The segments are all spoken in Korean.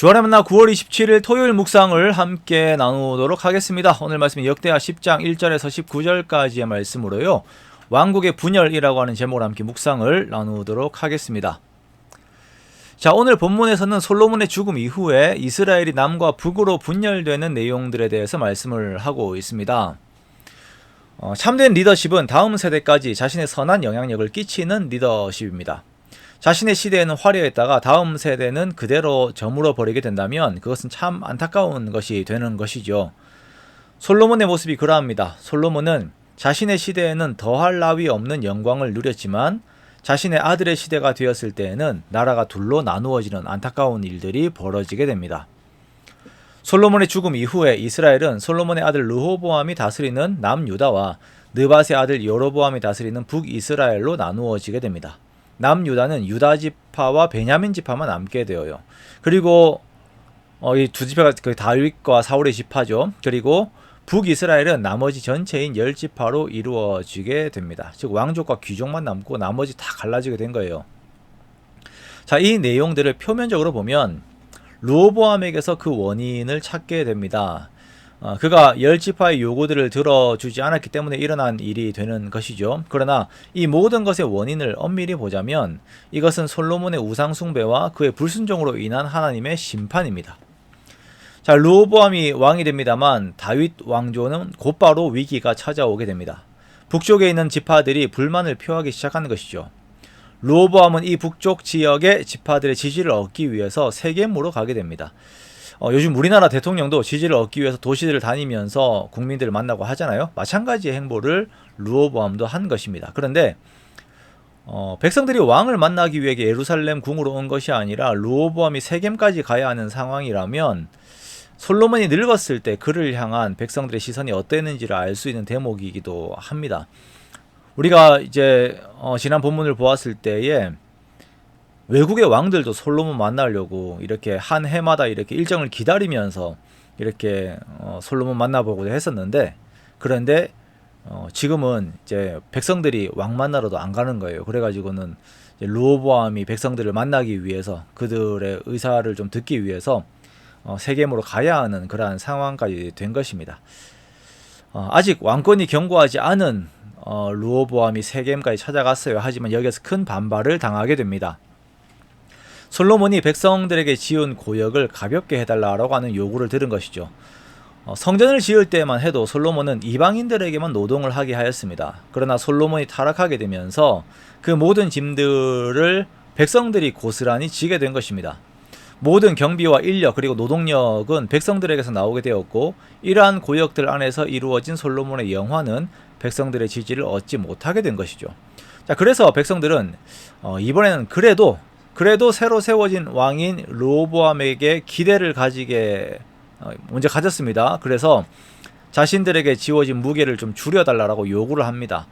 주안의 만나 9월 27일 토요일 묵상을 함께 나누도록 하겠습니다. 오늘 말씀은 역대하 10장 1절에서 19절까지의 말씀으로요. 왕국의 분열이라고 하는 제목으로 함께 묵상을 나누도록 하겠습니다. 자, 오늘 본문에서는 솔로몬의 죽음 이후에 이스라엘이 남과 북으로 분열되는 내용들에 대해서 말씀을 하고 있습니다. 참된 리더십은 다음 세대까지 자신의 선한 영향력을 끼치는 리더십입니다. 자신의 시대에는 화려했다가 다음 세대는 그대로 저물어 버리게 된다면 그것은 참 안타까운 것이 되는 것이죠. 솔로몬의 모습이 그러합니다. 솔로몬은 자신의 시대에는 더할 나위 없는 영광을 누렸지만 자신의 아들의 시대가 되었을 때에는 나라가 둘로 나누어지는 안타까운 일들이 벌어지게 됩니다. 솔로몬의 죽음 이후에 이스라엘은 솔로몬의 아들 르호보암이 다스리는 남유다와 느밧의 아들 여로보암이 다스리는 북이스라엘로 나누어지게 됩니다. 남유다는 유다 지파와 베냐민 지파만 남게 되어요. 그리고 이 두 지파가 다윗과 사울의 지파죠. 그리고 북이스라엘은 나머지 전체인 10지파로 이루어지게 됩니다. 즉 왕족과 귀족만 남고 나머지 다 갈라지게 된 거예요. 자, 이 내용들을 표면적으로 보면 르호보암에게서 그 원인을 찾게 됩니다. 그가 10지파의 요구들을 들어주지 않았기 때문에 일어난 일이 되는 것이죠. 그러나 이 모든 것의 원인을 엄밀히 보자면 이것은 솔로몬의 우상숭배와 그의 불순종으로 인한 하나님의 심판입니다. 자, 르호보암이 왕이 됩니다만 다윗 왕조는 곧바로 위기가 찾아오게 됩니다. 북쪽에 있는 지파들이 불만을 표하기 시작한 것이죠. 르호보암은 이 북쪽 지역의 지파들의 지지를 얻기 위해서 세겜으로 가게 됩니다. 요즘 우리나라 대통령도 지지를 얻기 위해서 도시들을 다니면서 국민들을 만나고 하잖아요. 마찬가지의 행보를 르호보암도 한 것입니다. 그런데 백성들이 왕을 만나기 위해 예루살렘 궁으로 온 것이 아니라 르호보암이 세겜까지 가야 하는 상황이라면 솔로몬이 늙었을 때 그를 향한 백성들의 시선이 어땠는지를 알 수 있는 대목이기도 합니다. 우리가 이제 지난 본문을 보았을 때에 외국의 왕들도 솔로몬 만나려고 이렇게 한 해마다 이렇게 일정을 기다리면서 이렇게 솔로몬 만나보고도 했었는데, 그런데 지금은 이제 백성들이 왕 만나러도 안 가는 거예요. 그래가지고는 르호보암이 백성들을 만나기 위해서 그들의 의사를 좀 듣기 위해서 세겜으로 가야 하는 그러한 상황까지 된 것입니다. 아직 왕권이 견고하지 않은 르호보암이 세겜까지 찾아갔어요. 하지만 여기에서 큰 반발을 당하게 됩니다. 솔로몬이 백성들에게 지은 고역을 가볍게 해달라고 하는 요구를 들은 것이죠. 성전을 지을 때만 해도 솔로몬은 이방인들에게만 노동을 하게 하였습니다. 그러나 솔로몬이 타락하게 되면서 그 모든 짐들을 백성들이 고스란히 지게 된 것입니다. 모든 경비와 인력 그리고 노동력은 백성들에게서 나오게 되었고, 이러한 고역들 안에서 이루어진 솔로몬의 영화는 백성들의 지지를 얻지 못하게 된 것이죠. 자, 그래서 백성들은 이번에는 그래도 새로 세워진 왕인 르호보암에게 기대를 먼저 가졌습니다. 그래서 자신들에게 지워진 무게를 좀 줄여달라고 요구를 합니다.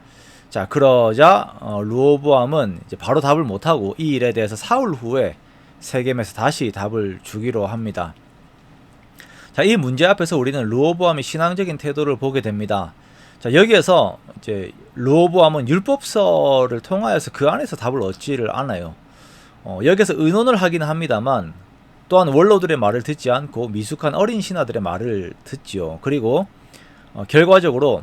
자, 그러자 르호보암은 이제 바로 답을 못하고 이 일에 대해서 사흘 후에 세겜에서 다시 답을 주기로 합니다. 자, 이 문제 앞에서 우리는 르호보암의 신앙적인 태도를 보게 됩니다. 자, 여기에서 이제 르호보암은 율법서를 통하여서 그 안에서 답을 얻지를 않아요. 여기서 의논을 하긴 합니다만 또한 원로들의 말을 듣지 않고 미숙한 어린 신하들의 말을 듣지요. 그리고 결과적으로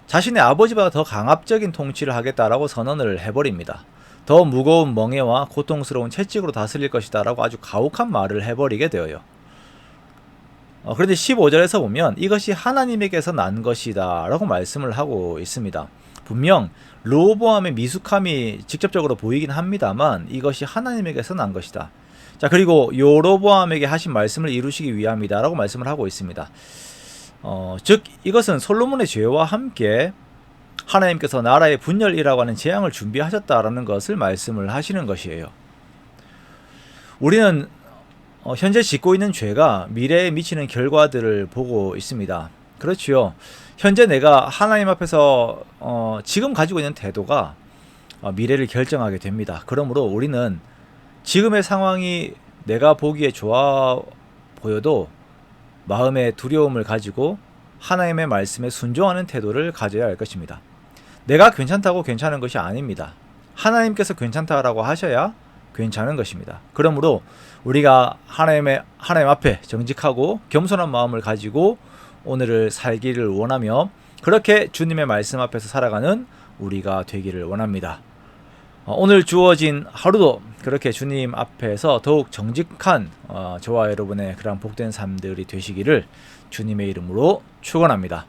자신의 아버지보다 더 강압적인 통치를 하겠다라고 선언을 해버립니다. 더 무거운 멍에와 고통스러운 채찍으로 다스릴 것이다 라고 아주 가혹한 말을 해버리게 되어요. 그런데 15절에서 보면 이것이 하나님에게서 난 것이다 라고 말씀을 하고 있습니다. 분명 르호보암의 미숙함이 직접적으로 보이긴 합니다만 이것이 하나님에게서 난 것이다. 자, 그리고 여로보암에게 하신 말씀을 이루시기 위함이다 라고 말씀을 하고 있습니다. 즉 이것은 솔로몬의 죄와 함께 하나님께서 나라의 분열이라고 하는 재앙을 준비하셨다라는 것을 말씀을 하시는 것이에요. 우리는 현재 짓고 있는 죄가 미래에 미치는 결과들을 보고 있습니다. 그렇지요. 현재 내가 하나님 앞에서 지금 가지고 있는 태도가 미래를 결정하게 됩니다. 그러므로 우리는 지금의 상황이 내가 보기에 좋아 보여도 마음의 두려움을 가지고 하나님의 말씀에 순종하는 태도를 가져야 할 것입니다. 내가 괜찮다고 괜찮은 것이 아닙니다. 하나님께서 괜찮다라고 하셔야 괜찮은 것입니다. 그러므로 우리가 하나님 앞에 정직하고 겸손한 마음을 가지고 오늘을 살기를 원하며 그렇게 주님의 말씀 앞에서 살아가는 우리가 되기를 원합니다. 오늘 주어진 하루도 그렇게 주님 앞에서 더욱 정직한 저와 여러분의 그런 복된 삶들이 되시기를 주님의 이름으로 축원합니다.